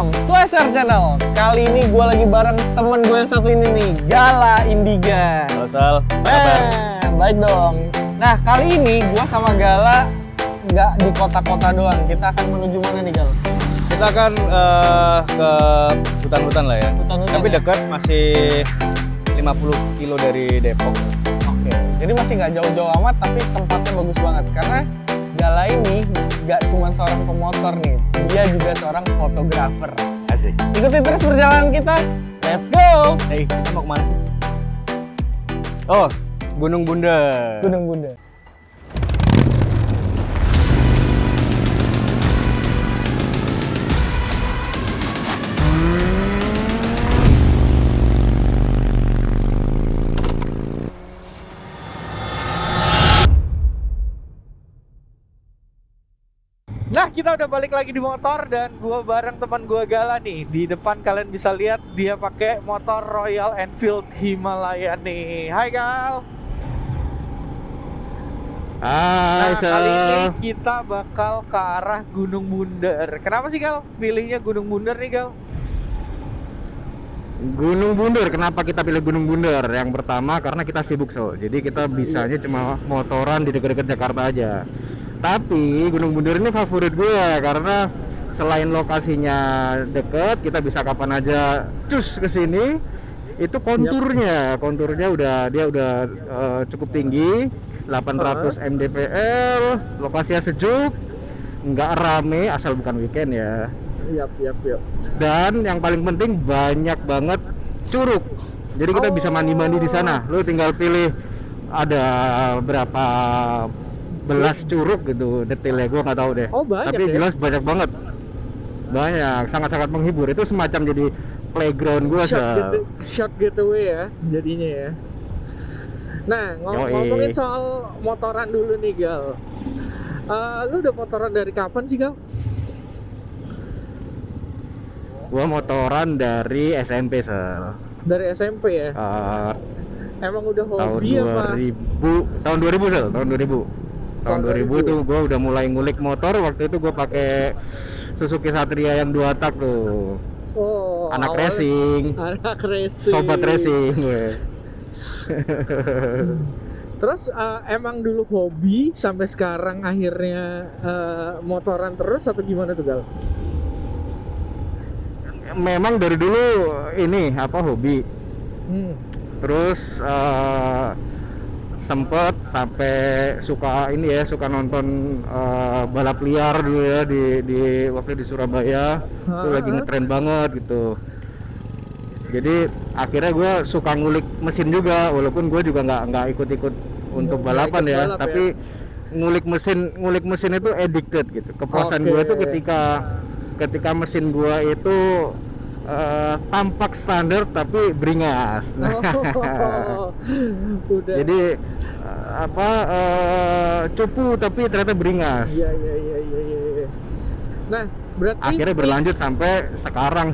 welcome to SR Channel. Kali ini gue lagi bareng temen gue yang satu ini nih, Gala Indiga. Halo Sal, apa kabar? Baik dong. Nah, kali ini gue sama Gala nggak di kota-kota doang. Kita akan menuju mana nih, Gal? Kita akan ke hutan-hutan lah ya. Hutan-hutan Tapi ya? dekat, masih 50 kilo dari Depok. Oke, jadi masih nggak jauh-jauh amat, tapi tempatnya bagus banget. Karena Gala ini nggak cuma seorang pemotor nih, dia juga seorang fotografer. Asik. Ikuti terus perjalanan kita. Let's go! Hey, kita mau kemana sih? Oh, Gunung Bunda. Gunung Bunda. Nah, kita udah balik lagi di motor dan gua bareng teman gua Gala nih. Di depan kalian bisa lihat dia pakai motor Royal Enfield Himalaya nih. Hai Gal. Hai, Nah, kali ini kita bakal ke arah Gunung Bunder. Kenapa sih Gal pilihnya Gunung Bunder nih Gal? Gunung Bunder, kenapa kita pilih Gunung Bunder? Yang pertama karena kita sibuk jadi kita bisanya cuma motoran di dekat-dekat Jakarta aja. Tapi Gunung Bunder ini favorit gue karena selain lokasinya deket, kita bisa kapan aja cus ke sini. Itu konturnya udah cukup tinggi, 800 mdpl, lokasinya sejuk, nggak rame asal bukan weekend ya. Yap. Dan yang paling penting banyak banget curug. Jadi kita bisa mandi-mandi di sana. Lu tinggal pilih ada berapa belas curug gitu, detailnya gue nggak tahu deh. Oh, banyak. Tapi ya? jelas banyak banget. Banyak, sangat-sangat menghibur. Itu semacam jadi playground gue. Short getaway ya jadinya ya. Nah, ngomongin soal motoran dulu nih Gal. Lu udah motoran dari kapan sih Gal? Gue motoran dari SMP Dari SMP ya? Emang udah hobi apa? Tahun 2000. Tahun 2000 tuh gue udah mulai ngulik motor. Waktu itu gue pakai Suzuki Satria yang 2 tak tuh. Oh, Anak racing. Sobat racing gue. Terus emang dulu hobi sampai sekarang akhirnya motoran terus atau gimana tuh Gal? Memang dari dulu ini hobi. Terus sempet sampai suka nonton balap liar dulu ya di waktu di Surabaya. Itu lagi ngetren banget gitu. Jadi akhirnya gue suka ngulik mesin juga, walaupun gue juga nggak ikut untuk balapan ya, tapi ngulik mesin itu addicted gitu. Kepuasan gue tuh ketika mesin gue itu tampak standar tapi beringas. Udah. Jadi cupu tapi ternyata beringas. Iya. Nah, berarti akhirnya berlanjut sampai sekarang.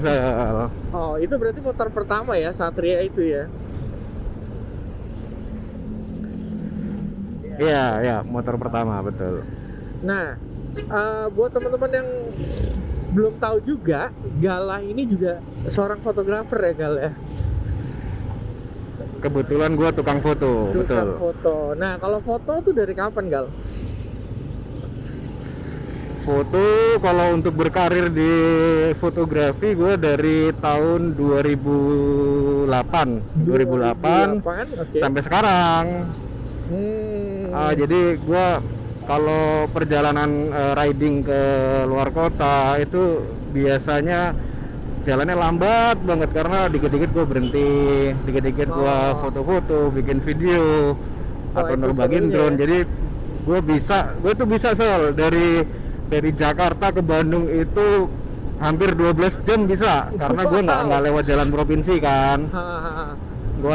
Oh, itu berarti motor pertama ya, Satria itu ya? Iya, motor pertama, betul. Nah, buat teman-teman yang belum tahu juga, Gala ini juga seorang fotografer ya Gal ya? Kebetulan gue tukang foto, betul. Foto. Nah, kalau foto tuh dari kapan Gal? Foto kalau untuk berkarir di fotografi gue dari tahun 2008 okay. Sampai sekarang. Jadi gue kalau perjalanan riding ke luar kota itu biasanya jalannya lambat banget karena dikit-dikit gue berhenti, dikit-dikit gue foto-foto, bikin video atau nerbangin drone. Jadi gue tuh bisa dari Jakarta ke Bandung itu hampir 12 jam bisa, karena gue nggak lewat jalan provinsi kan. Gue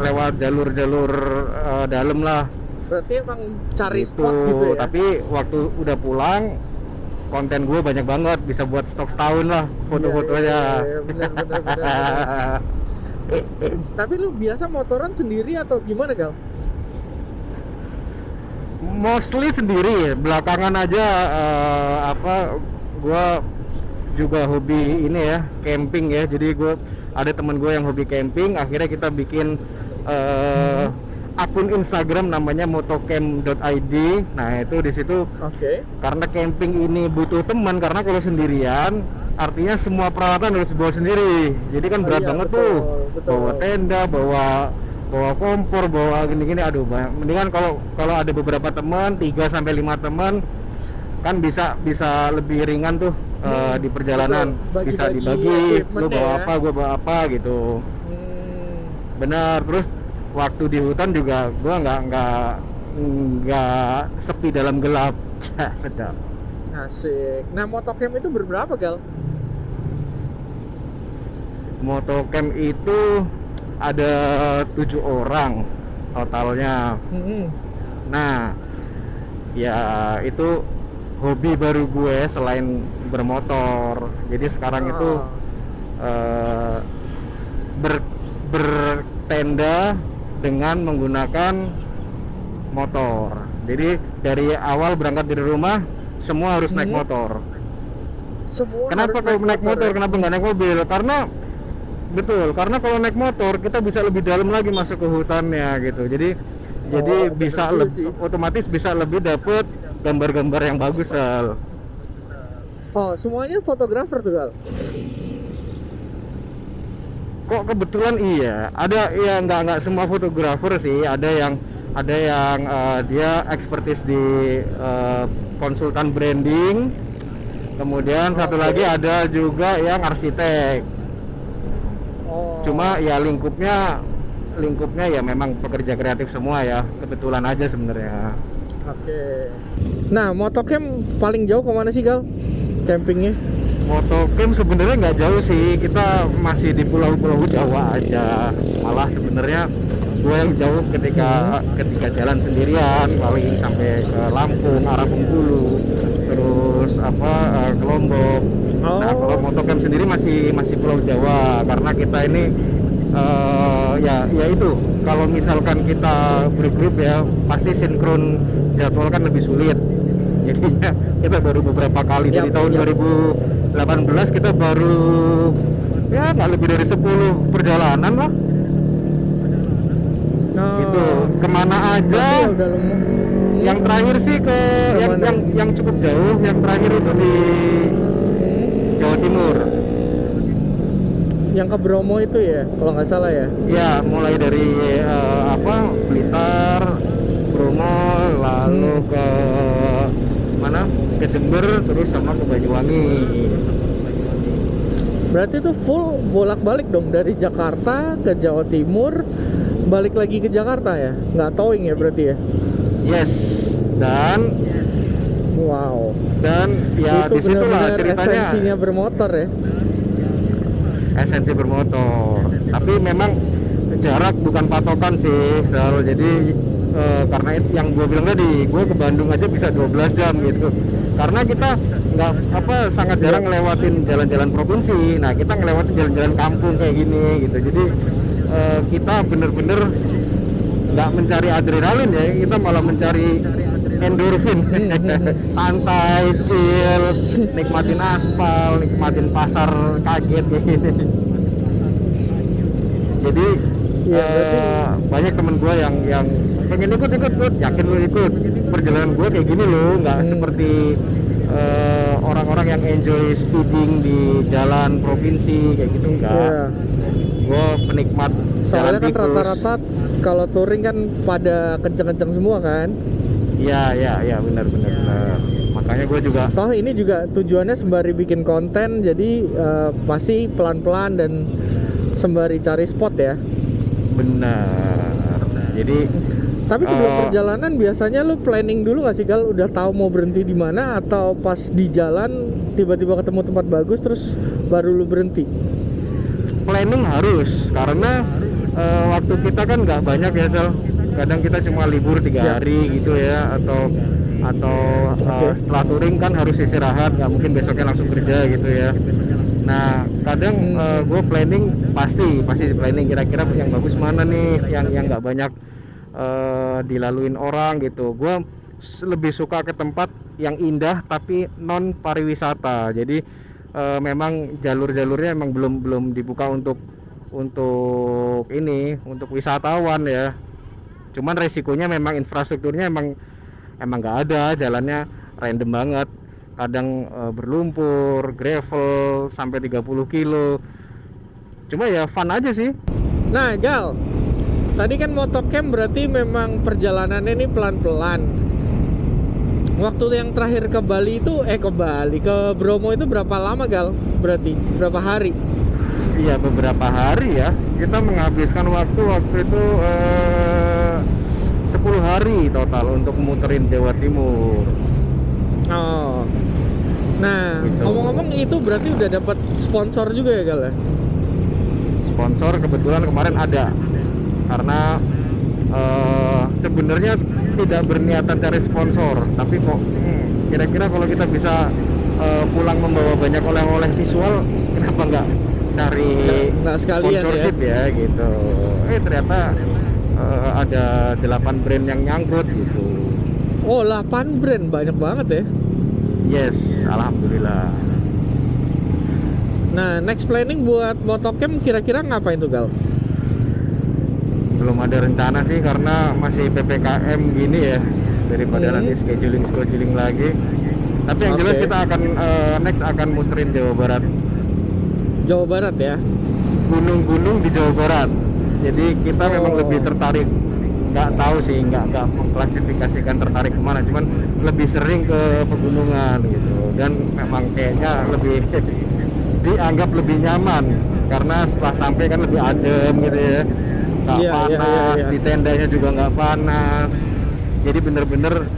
lewat jalur dalam lah. Berarti emang cari gitu. spot gitu ya? Tapi waktu udah pulang, konten gue banyak banget, bisa buat stok setahun lah foto-fotonya. Iya, benar. Tapi lu biasa motoran sendiri atau gimana Gal? Mostly sendiri, belakangan aja gue juga hobi ini ya, camping ya. Jadi gue ada teman gue yang hobi camping, akhirnya kita bikin akun Instagram namanya motocamp.id. Nah itu di situ Oke. karena camping ini butuh teman, karena kalau sendirian artinya semua peralatan harus bawa sendiri. Jadi kan Oh berat iya, banget betul, tuh, betul. bawa tenda, bawa kompor, bawa gini-gini, aduh banyak. Mendingan kalau ada beberapa teman, 3 sampai 5 teman kan bisa lebih ringan tuh di perjalanan. betul. Bagi-bagi Bisa dibagi, lu equipment bawa ya. apa, gua bawa apa gitu. Benar. Terus waktu di hutan juga gua nggak sepi dalam gelap. Sedap. Asik. Nah, motocamp itu berberapa, Gal? Motocamp itu ada 7 orang totalnya. Nah, ya itu hobi baru gue selain bermotor. Jadi sekarang itu bertenda dengan menggunakan motor. Jadi dari awal berangkat dari rumah semua harus naik motor. Semua Kenapa harus kalau naik motor? ya? Kenapa nggak naik mobil? Karena kalau naik motor kita bisa lebih dalam lagi masuk ke hutannya gitu. Jadi bisa betul sih. otomatis bisa lebih dapet gambar-gambar yang bagus, Al. Oh, semuanya fotografer tuh, Gal? Kok kebetulan iya, ada ya nggak semua fotografer sih, ada yang dia expertise di konsultan branding, kemudian satu lagi ada juga yang arsitek. Cuma ya lingkupnya ya memang pekerja kreatif semua ya, kebetulan aja sebenarnya. Oke. Nah, motocamp paling jauh kemana sih, Gal? Campingnya? Motocamp sebenarnya nggak jauh sih, kita masih di pulau-pulau Jawa aja. Malah sebenarnya gue yang jauh ketika jalan sendirian, paling sampai ke Lampung, arah Bengkulu, terus ke Lombok. Nah kalau motocamp sendiri masih pulau Jawa, karena kita ini ya itu kalau misalkan kita bergrup ya pasti sinkron jadwal kan lebih sulit. Jadinya kita baru beberapa kali dari tahun 2018 kita baru ya nggak lebih dari 10 perjalanan lah. Gitu kemana aja. Yang terakhir sih ke yang cukup jauh, yang terakhir itu di Jawa Timur. Yang ke Bromo itu ya, kalau nggak salah ya? Ya, mulai dari Blitar, Bromo, lalu ke mana? Ke Jember, terus sama ke Banyuwangi. Berarti itu full bolak-balik dong dari Jakarta ke Jawa Timur, balik lagi ke Jakarta ya? Nggak towing ya berarti ya? Yes, dan ya itu disitulah ceritanya esensinya bermotor ya. Esensi bermotor, tapi memang jarak bukan patokan sih, Sal. Jadi karena yang gue bilang tadi, gue ke Bandung aja bisa 12 jam gitu, karena kita sangat jarang ngelewatin jalan-jalan provinsi. Nah kita ngelewatin jalan-jalan kampung kayak gini gitu, jadi kita bener-bener nggak mencari adrenalin ya, kita malah mencari endorfin. Santai, chill, nikmatin aspal, nikmatin pasar kaget kayak gini. Jadi banyak temen gue yang pengen ikut, yakin lu ikut. Perjalanan gue kayak gini loh, nggak seperti orang-orang yang enjoy speeding di jalan provinsi kayak gitu, enggak. Gue penikmat soalnya jalan kan tikus. rata-rata kalau touring kan pada kenceng-kenceng semua kan. Iya benar. Makanya gue juga. Toh ini juga tujuannya sembari bikin konten, jadi pasti pelan-pelan dan sembari cari spot ya. Benar. Jadi. Tapi sebelum perjalanan biasanya lu planning dulu nggak sih, Gal? Udah tahu mau berhenti di mana atau pas di jalan tiba-tiba ketemu tempat bagus terus baru lu berhenti? Planning harus, karena waktu kita kan nggak banyak ya, Sal. Kadang kita cuma libur 3 hari gitu ya, atau setelah touring kan harus istirahat, nggak mungkin besoknya langsung kerja gitu ya. Nah kadang gue planning pasti di planning kira-kira yang bagus mana nih, yang nggak banyak dilaluin orang gitu. Gue lebih suka ke tempat yang indah tapi non pariwisata. Jadi memang jalur-jalurnya emang belum dibuka untuk wisatawan ya. Cuman resikonya memang infrastrukturnya emang nggak ada, jalannya random banget. Kadang berlumpur, gravel sampai 30 kilo. Cuma ya fun aja sih. Nah, Gal, tadi kan motocamp berarti memang perjalanannya ini pelan-pelan. Waktu yang terakhir ke Bali itu, ke Bromo itu berapa lama, Gal? Berarti berapa hari? Iya, beberapa hari ya. Kita menghabiskan waktu itu 10 hari total untuk muterin Jawa Timur. Oh. Nah, Gitu. ngomong-ngomong itu berarti udah dapat sponsor juga ya, Gal? Sponsor kebetulan kemarin ada, karena sebenarnya tidak berniatan cari sponsor, tapi kok kira-kira kalau kita bisa pulang membawa banyak oleh-oleh visual, kenapa nggak cari Nggak sekalian sponsorship ya gitu. Ternyata ada 8 brand yang nyangkut gitu. Oh, 8 brand, banyak banget ya. Yes, alhamdulillah. Nah, next planning buat motocamp kira-kira ngapain tuh, Gal? Belum ada rencana sih karena masih PPKM gini ya, daripada nanti scheduling lagi. Tapi yang jelas Oke. kita akan next akan muterin Jawa Barat, Jawa Barat ya. gunung-gunung di Jawa Barat. Jadi kita memang Oh. lebih tertarik, nggak tahu sih, nggak mengklasifikasikan tertarik kemana, cuman lebih sering ke pegunungan gitu. Dan memang kayaknya lebih dianggap lebih nyaman karena setelah sampai kan lebih adem gitu ya, nggak Iya, iya, panas, iya. di tendanya juga nggak panas, jadi bener-bener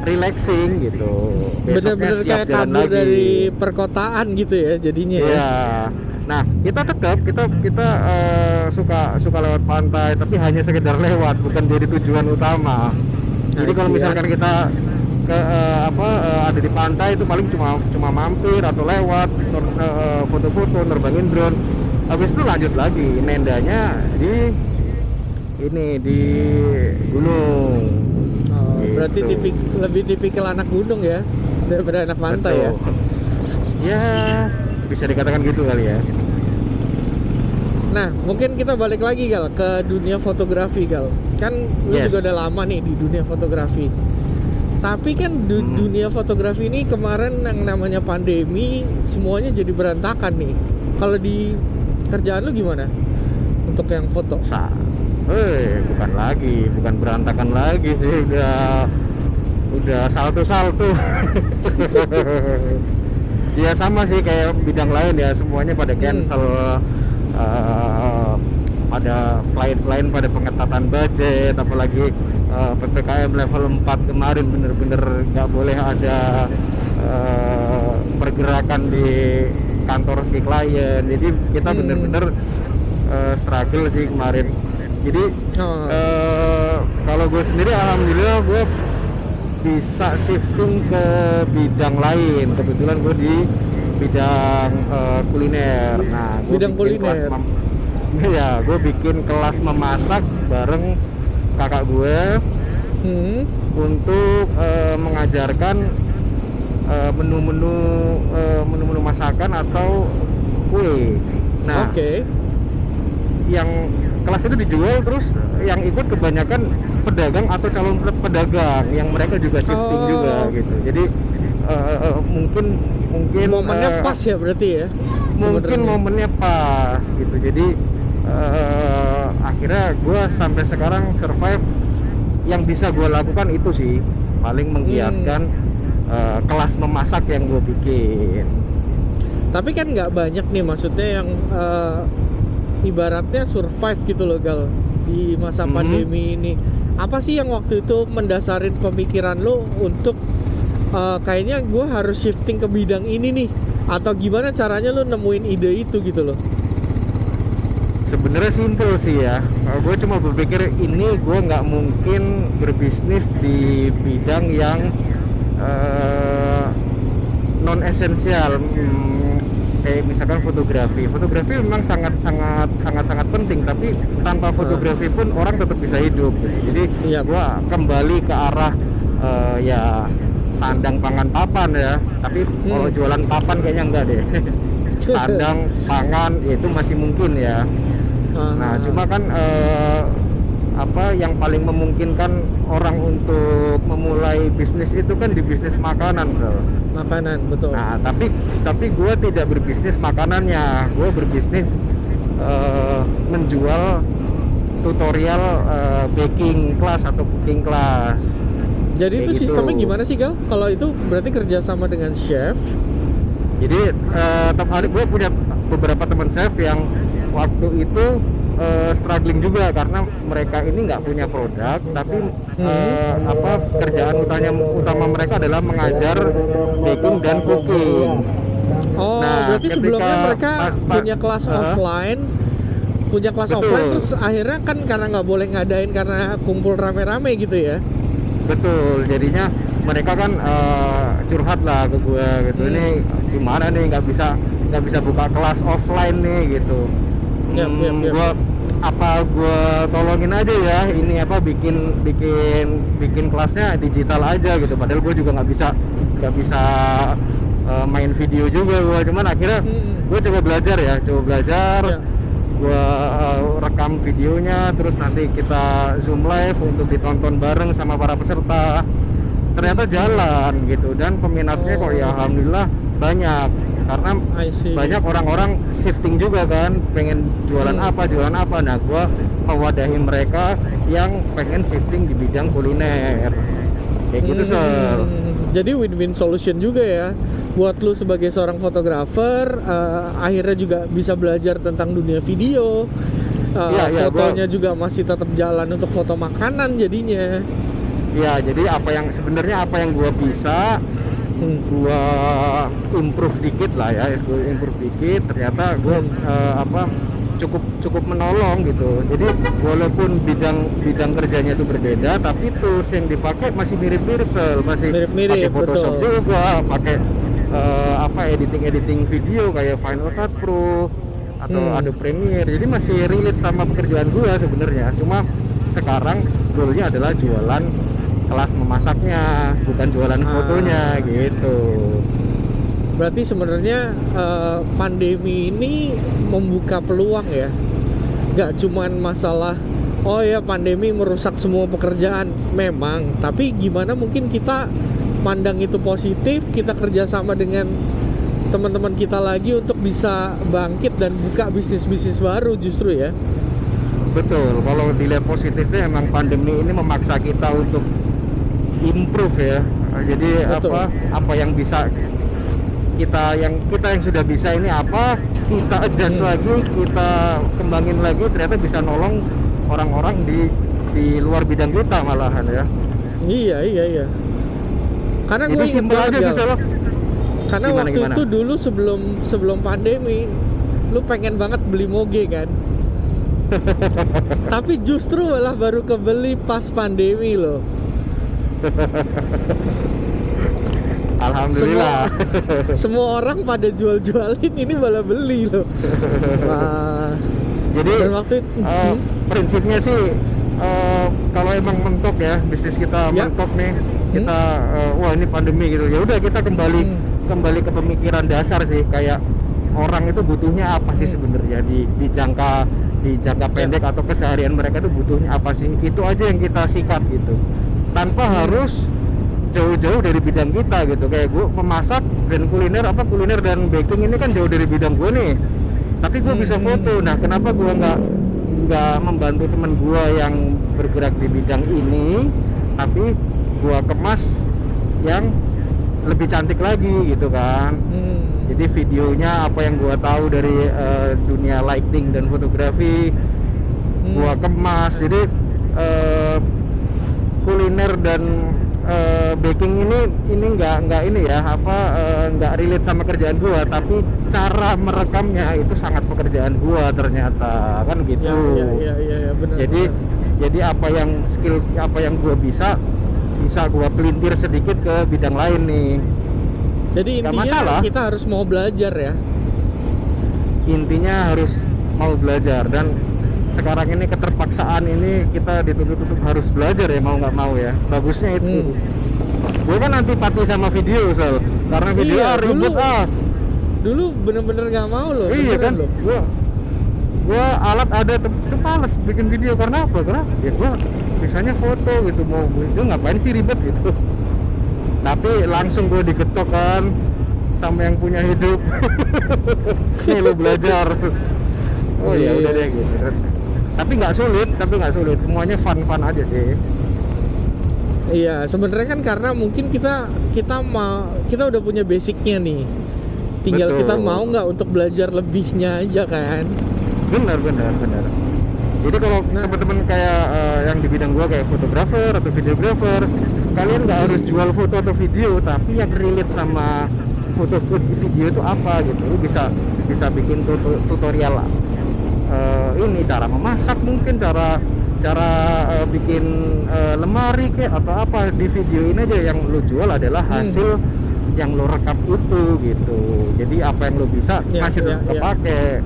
relaxing gitu. Besoknya Bener-bener siap kayak jalan kabur lagi. dari perkotaan gitu ya jadinya ya. Iya. Nah, kita suka lewat pantai, tapi hanya sekedar lewat, bukan jadi tujuan utama. Jadi kalau Siap. misalkan kita ada di pantai itu paling cuma mampir atau lewat, foto-foto, nerbangin drone. Habis itu lanjut lagi, nendanya di gunung. Oh, Gitu. berarti lebih tipikal anak gunung ya daripada anak pantai ya. Betul. Ya, bisa dikatakan gitu kali ya. Nah, mungkin kita balik lagi, Gal, ke dunia fotografi, Gal. Kan lu Yes. juga udah lama nih di dunia fotografi. Tapi kan dunia fotografi ini kemarin yang namanya pandemi semuanya jadi berantakan nih. Kalau di kerjaan lu gimana untuk yang foto? Bukan berantakan lagi sih, udah salto. Ya sama sih kayak bidang lain ya, semuanya pada cancel. Pada klien-klien pada pengetatan budget, apalagi PPKM level 4 kemarin bener-bener nggak boleh ada pergerakan di kantor si klien. Jadi kita bener-bener struggle sih kemarin. Jadi kalau gue sendiri alhamdulillah gue bisa shifting ke bidang lain. Kebetulan gue di bidang kuliner. Nah, gue Bidang bikin kuliner. gue bikin kelas memasak bareng kakak gue untuk mengajarkan menu-menu masakan atau kue. Nah, Oke. yang kelas itu dijual, terus yang ikut kebanyakan pedagang atau calon pedagang yang mereka juga shifting juga gitu. Jadi mungkin Momennya pas ya berarti ya. mungkin sebenarnya. momennya pas gitu. Jadi akhirnya gue sampai sekarang survive, yang bisa gue lakukan itu sih paling menggiatkan kelas memasak yang gue bikin. Tapi kan nggak banyak nih, maksudnya yang ibaratnya survive gitu loh, Gal, di masa pandemi ini. Apa sih yang waktu itu mendasarin pemikiran lo untuk kayaknya gue harus shifting ke bidang ini nih, atau gimana caranya lo nemuin ide itu gitu loh? Sebenarnya simple sih ya. Gue cuma berpikir ini gue nggak mungkin berbisnis di bidang yang non esensial. Kayak misalkan fotografi memang sangat penting, tapi tanpa fotografi pun orang tetap bisa hidup gitu. Jadi Iya. gua kembali ke arah ya sandang pangan papan ya. Tapi kalau jualan papan kayaknya enggak deh. Sandang pangan itu masih mungkin ya. Nah cuma kan apa yang paling memungkinkan orang untuk memulai bisnis itu kan di bisnis makanan, Makanan, betul. Nah tapi gue tidak berbisnis makanannya, gue berbisnis menjual tutorial baking class atau cooking class. Jadi kayak itu gitu. sistemnya gimana sih, Gal? Kalau itu berarti kerjasama dengan chef. Jadi tiap hari gue punya beberapa teman chef yang waktu itu struggling juga karena mereka ini nggak punya produk, tapi apa kerjaan utama mereka adalah mengajar baking dan cooking. Oh, Nah, berarti ketika sebelumnya mereka punya kelas offline, Betul. offline, terus akhirnya kan karena nggak boleh ngadain karena kumpul rame-rame gitu ya. Betul, jadinya mereka kan curhat lah ke gue gitu. Ini gimana nih, nggak bisa buka kelas offline nih gitu. Gue tolongin aja ya, ini apa bikin kelasnya digital aja gitu. Padahal gue juga nggak bisa main video juga gue. Cuman akhirnya gue coba belajar. Gue rekam videonya, terus nanti kita zoom live untuk ditonton bareng sama para peserta. Ternyata jalan gitu, dan peminatnya kok ya alhamdulillah banyak, karena banyak orang-orang shifting juga kan, pengen jualan apa. Nah gue mewadahi mereka yang pengen shifting di bidang kuliner kayak gitu. Jadi win-win solution juga ya buat lu sebagai seorang fotografer, akhirnya juga bisa belajar tentang dunia video. Fotonya juga masih tetap jalan untuk foto makanan jadinya. Ya, jadi apa yang gue bisa gue improve dikit lah ya, ternyata gue cukup menolong gitu. Jadi walaupun bidang kerjanya itu berbeda, tapi tools yang dipakai masih mirip-mirip, masih pakai Photoshop juga, pakai editing video kayak Final Cut Pro atau Adobe Premiere. Jadi masih relate sama pekerjaan gue sebenarnya. Cuma sekarang goalnya adalah jualan kelas memasaknya, bukan jualan fotonya gitu. Berarti sebenarnya pandemi ini membuka peluang ya, nggak cuman masalah oh ya pandemi merusak semua pekerjaan, memang, tapi gimana mungkin kita pandang itu positif, kita kerjasama dengan teman-teman kita lagi untuk bisa bangkit dan buka bisnis-bisnis baru justru ya. Betul, kalau dilihat positifnya emang pandemi ini memaksa kita untuk improve ya. Jadi apa yang bisa kita yang sudah bisa ini apa kita adjust lagi, kita kembangin lagi, ternyata bisa nolong orang-orang di luar bidang kita malahan ya. Iya. Karena itu simpel aja sih Solo. Karena waktu itu dulu sebelum pandemi lu pengen banget beli moge kan. Tapi justru malah baru kebeli pas pandemi loh. Alhamdulillah. Semua orang pada jual-jualin, ini malah beli loh. Wah. Jadi waktu itu, prinsipnya sih kalau emang mentok ya bisnis kita mentok nih, kita wah ini pandemi gitu, ya udah kita kembali ke pemikiran dasar sih, kayak orang itu butuhnya apa sih sebenarnya di jangka pendek atau keseharian mereka itu butuhnya apa sih, itu aja yang kita sikat gitu, tanpa harus jauh-jauh dari bidang kita gitu. Kayak gue memasak dan kuliner dan baking ini kan jauh dari bidang gue nih, tapi gue bisa foto. Nah kenapa gue nggak membantu teman gue yang bergerak di bidang ini, tapi gue kemas yang lebih cantik lagi gitu kan. Jadi videonya apa yang gue tahu dari dunia lighting dan fotografi gue kemas. Jadi kuliner dan baking ini nggak ini ya nggak relate sama kerjaan gue, tapi cara merekamnya itu sangat pekerjaan gue ternyata kan gitu. Iya, benar. Jadi apa yang gue bisa gue pelintir sedikit ke bidang lain nih. Jadi intinya kita harus mau belajar ya. Intinya harus mau belajar, dan sekarang ini keterpaksaan ini kita dituntut untuk harus belajar ya, mau nggak mau ya. Bagusnya itu. gue kan antipati sama video karena video Iya, ribet dulu bener-bener nggak mau loh. iya beneran kan loh. gua alat ada tapi males bikin video karena apa? Karena ya gua misalnya foto gitu, mau itu ngapain sih ribet gitu. Tapi langsung gue diketok kan sama yang punya hidup. Nih lu belajar. Oh ya udah deh gitu. Tapi nggak sulit, semuanya fun aja sih. Iya, sebenarnya kan karena mungkin kita udah punya basicnya nih. Tinggal Betul. kita mau nggak untuk belajar lebihnya aja kan. Benar. Jadi kalau teman-teman kayak yang di bidang gua kayak fotografer atau videografer, kalian nggak harus jual foto atau video, tapi yang relate sama foto video itu apa gitu. Lu bisa bikin tutorial ini cara memasak, mungkin cara bikin lemari kayak atau apa di video ini aja. Yang lu jual adalah hasil yang lo rekam itu gitu. Jadi apa yang lo bisa masih tetap kepake.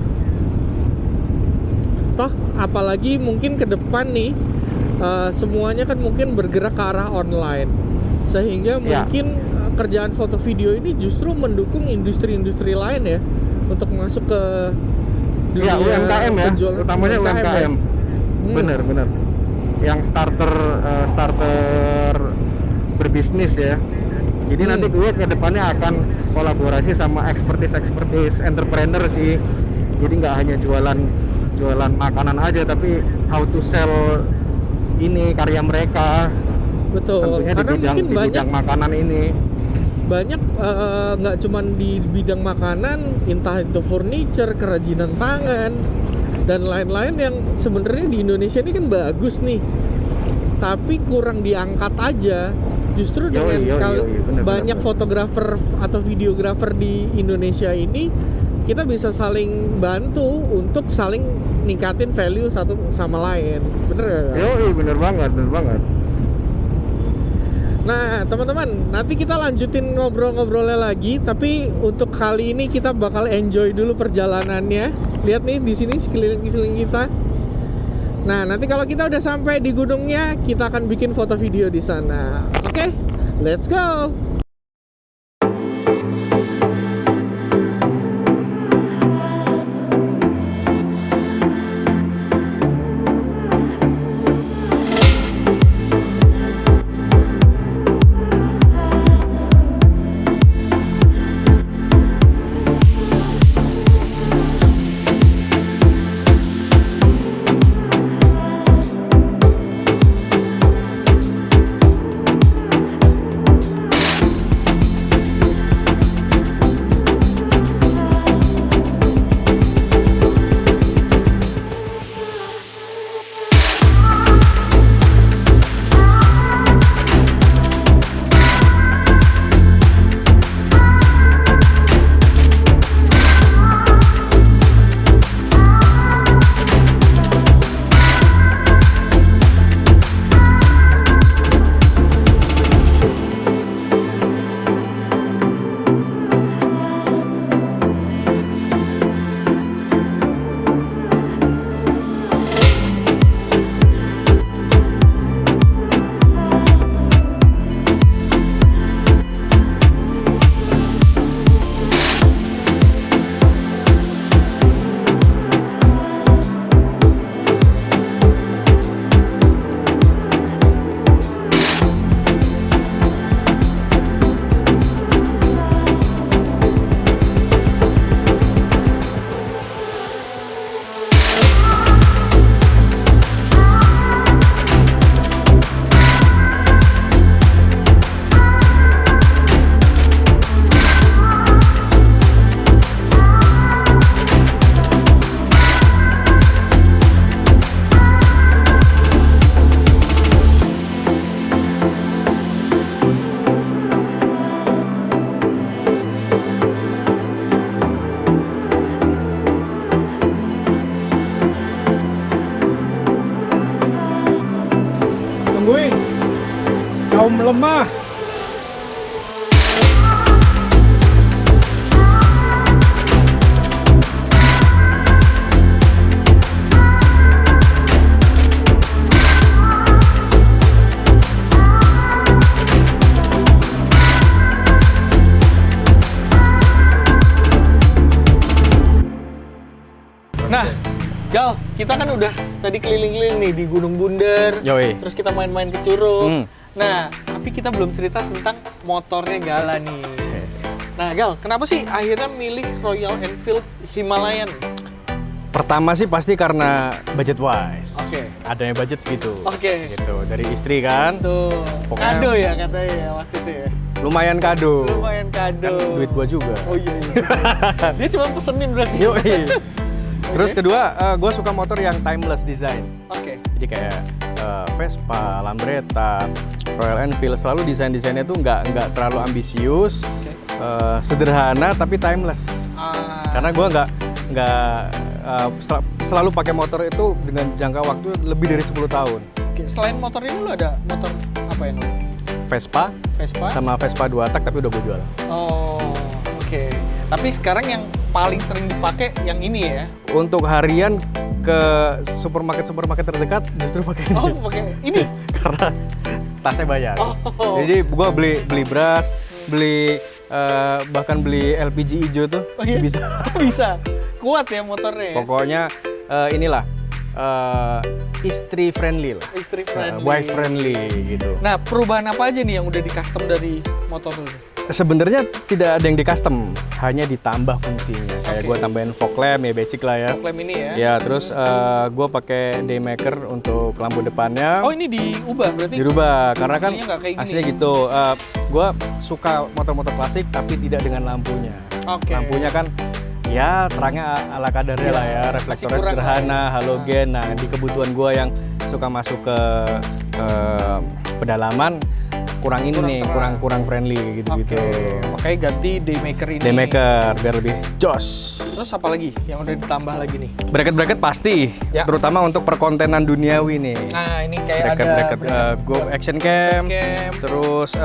Toh apalagi mungkin ke depan nih semuanya kan mungkin bergerak ke arah online, sehingga mungkin kerjaan foto video ini justru mendukung industri-industri lain ya untuk masuk ke dunia UMKM ya, utamanya UMKM. ya. Bener. Yang starter berbisnis ya. Jadi nanti gue ke depannya akan kolaborasi sama expertise entrepreneur sih. Jadi nggak hanya jualan makanan aja, tapi how to sell ini karya mereka. Betul. Tentunya Karena di bidang makanan ini. Banyak nggak cuman di bidang makanan, entah itu furniture, kerajinan tangan dan lain-lain yang sebenarnya di Indonesia ini kan bagus nih, tapi kurang diangkat aja. Justru dengan banyak fotografer atau videografer di Indonesia ini, kita bisa saling bantu untuk saling ningkatin value satu sama lain. Bener gak? Bener banget. Nah, teman-teman, nanti kita lanjutin ngobrol-ngobrolnya lagi. Tapi untuk kali ini kita bakal enjoy dulu perjalanannya. Lihat nih di sini sekeliling kita. Nah, nanti kalau kita udah sampai di gunungnya, kita akan bikin foto video di sana. Oke, let's go. Tungguin kaum lemah. Gal, kita kan udah tadi keliling-keliling nih di Gunung Bunder. Yoi. Terus kita main-main ke Curug. Nah, tapi kita belum cerita tentang motornya Gala nih. Nah, Gal, kenapa sih akhirnya milih Royal Enfield Himalayan? Pertama sih pasti karena budget wise. Oke. Adanya budget segitu. Oke. Gitu, dari istri kan. Tuh, Pokoknya- kado ya katanya ya waktu itu ya. Lumayan kado. Lumayan kado. Kan duit gua juga. Oh iya. Dia cuma pesenin berarti. Yoi. Terus kedua, gue suka motor yang timeless design. Oke. Jadi kayak Vespa, Lambretta, Royal Enfield selalu desain-desainnya tuh nggak terlalu ambisius, Oke. sederhana tapi timeless. Karena gue nggak selalu pakai motor itu dengan jangka waktu lebih dari 10 tahun. Oke, selain motor ini lo ada motor apa yang lo? Vespa Vespa? sama Vespa 2 tak tapi udah gue jual. Oh, oke. Tapi sekarang yang paling sering dipakai yang ini ya? Untuk harian ke supermarket terdekat justru pakai ini. Oh, pakai ini? Karena tasnya banyak. Oh. Jadi gua beli beras, bahkan beli LPG hijau tuh Oh iya? bisa. Bisa. Kuat ya motornya ya? Pokoknya inilah istri friendly lah. Istri friendly. Wife friendly gitu. Nah, perubahan apa aja nih yang udah di custom dari motor lu? Sebenarnya tidak ada yang di custom, hanya ditambah fungsinya. Kayak Oke. gua tambahin fog lamp ya basic lah ya. Fog lamp ini ya? Ya, terus gua pakai daymaker untuk lampu depannya. Oh, ini diubah berarti? Dirubah karena kan Aslinya nggak kayak gini? aslinya gitu. Gue suka motor-motor klasik tapi tidak dengan lampunya. Oke. Lampunya kan ya terangnya ala kadarnya lah ya, reflektornya kurang sederhana, lah ya. halogen. Nah di kebutuhan gue yang suka masuk ke pedalaman kurang ini Kurang nih, terang. kurang friendly gitu-gitu. Oke. Makanya ganti daymaker ini. Daymaker biar lebih jos. Terus apa lagi yang udah ditambah lagi nih? Bracket-bracket pasti, Ya. terutama untuk perkontenan duniawi nih. Nah, ini kayak Bracket ada Go Action Cam, cam. terus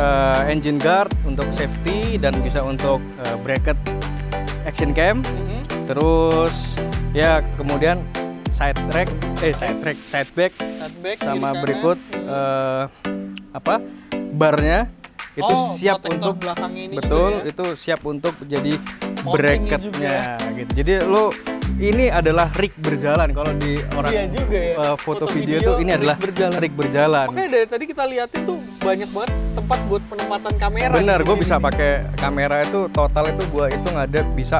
engine guard untuk safety dan bisa untuk bracket Action Cam, Mhm. terus ya kemudian side back, Setback, sama kiri berikut kanan. barnya itu Oh, siap protektor untuk belakangnya ini betul juga ya? itu siap untuk jadi Mountingnya bracketnya gitu. Jadi lo ini adalah rig berjalan kalau di orang Iya juga ya. foto video tuh ini rig adalah berjalan. rig berjalan. Makanya dari tadi kita liatin tuh banyak banget tempat buat penempatan kamera. Bener, di gue sini. bisa pakai kamera itu total itu gue hitung ada bisa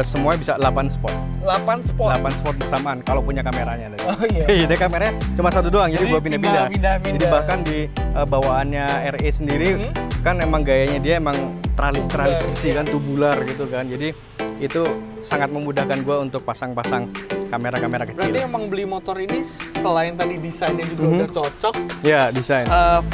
semuanya bisa 8 spot. 8 spot. 8 spot bersamaan kalau punya kameranya. Oh iya. Dia kameranya cuma satu doang, jadi Jadi gue pindah-pindah. pindah-pindah. Jadi bahkan di bawaannya RE sendiri kan emang gayanya dia emang tralis-tralis Tubular, besi kan, tubular gitu kan. Jadi itu sangat memudahkan gue untuk pasang-pasang kamera-kamera kecil. Berarti emang beli motor ini selain tadi desainnya juga udah cocok, Ya, desain.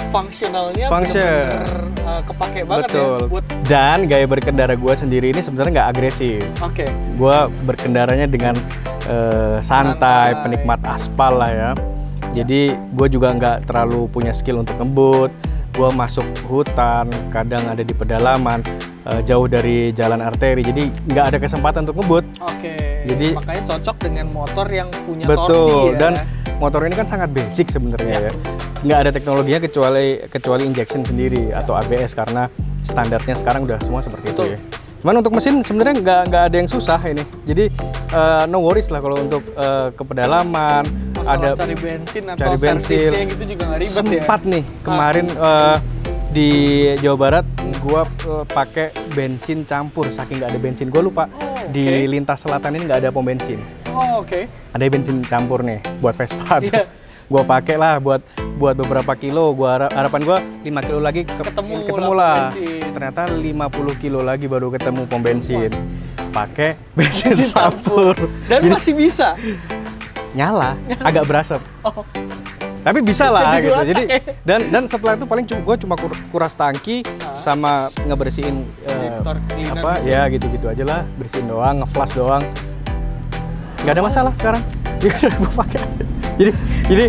fungsionalnya Function. bener-bener kepake banget Betul. ya buat. Dan gaya berkendara gue sendiri ini sebenarnya nggak agresif. Oke. Gue berkendaranya dengan santai, penikmat aspal lah ya. Jadi gue juga nggak terlalu punya skill untuk ngebut. Gue masuk hutan, kadang ada di pedalaman, jauh dari jalan arteri. Jadi nggak ada kesempatan untuk ngebut. Oke. Jadi- makanya cocok dengan motor yang punya Betul. torsi ya. Dan motor ini kan sangat basic sebenarnya ya. Nggak ada teknologinya kecuali injection sendiri atau ABS karena standarnya sekarang udah semua seperti Betul. itu ya. Cuman untuk mesin sebenarnya nggak ada yang susah ini. Jadi no worries lah kalau untuk ke pedalaman. Masalah cari bensin atau cari bensin. servisnya gitu juga nggak ribet ya. Sempat nih kemarin di Jawa Barat gua pakai bensin campur saking nggak ada bensin. Gua lupa di oke. lintas selatan ini nggak ada pom bensin. Oh, oke. Ada bensin campur nih buat Vespa. Iya. Gua pakai lah buat beberapa kilo. Harapan gua 5 kilo lagi Ketemu ketemu lah lah. pom bensin. Ternyata 50 kilo lagi baru ketemu pom bensin. Pakai bensin campur. Dan Jadi masih bisa. nyala, agak berasap. Oh, Tapi bisa lah Jadi gitu. dua Jadi tak dan setelah itu paling gue cuma kuras tangki sama ngebersihin Injektor cleaner apa gitu. ya gitu-gitu aja lah, bersihin doang, ngeflash doang. Nggak ada masalah sekarang. Gue pakai. Jadi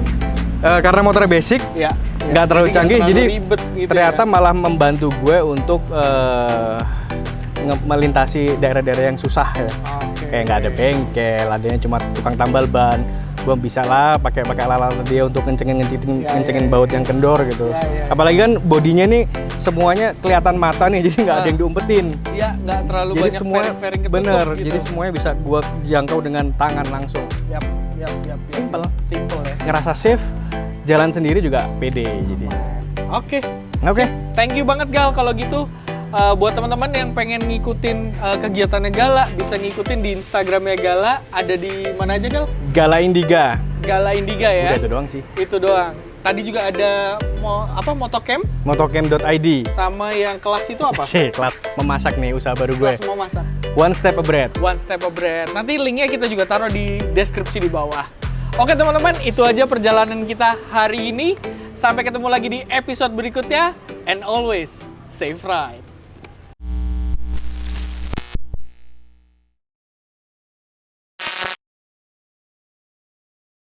karena motornya basic, ya. nggak terlalu canggih, jadi ribet gitu ternyata ya. malah membantu gue untuk melintasi daerah-daerah yang susah ya. Oke. Kayak nggak ada bengkel, adanya cuma tukang tambal ban. Gua bisa lah pakai alat dia untuk ngencengin baut yang kendor gitu. Apalagi kan bodinya nih semuanya kelihatan mata nih, jadi nggak ada yang diumpetin. Iya, nggak terlalu Jadi banyak semua fairing ketutup bener, gitu. jadi semuanya bisa gua jangkau dengan tangan langsung. Yap. Simple ya. Ngerasa safe, jalan sendiri juga pede jadi. Oke. Oke. Sip. Thank you banget Gal kalau gitu. Buat teman-teman yang pengen ngikutin kegiatannya Gala, bisa ngikutin di Instagramnya Gala. Ada di mana aja Gal? Gala Indiga. Gala Indiga ya. Udah itu doang sih. Itu doang. Tadi juga ada motocamp Motocamp.id. sama yang kelas itu apa? Kelas memasak nih, usaha baru gue. Kelas mau masak. One Step Abread. One Step of Bread. Nanti linknya kita juga taruh di deskripsi di bawah. Oke teman-teman, itu aja perjalanan kita hari ini. Sampai ketemu lagi di episode berikutnya. And always safe ride.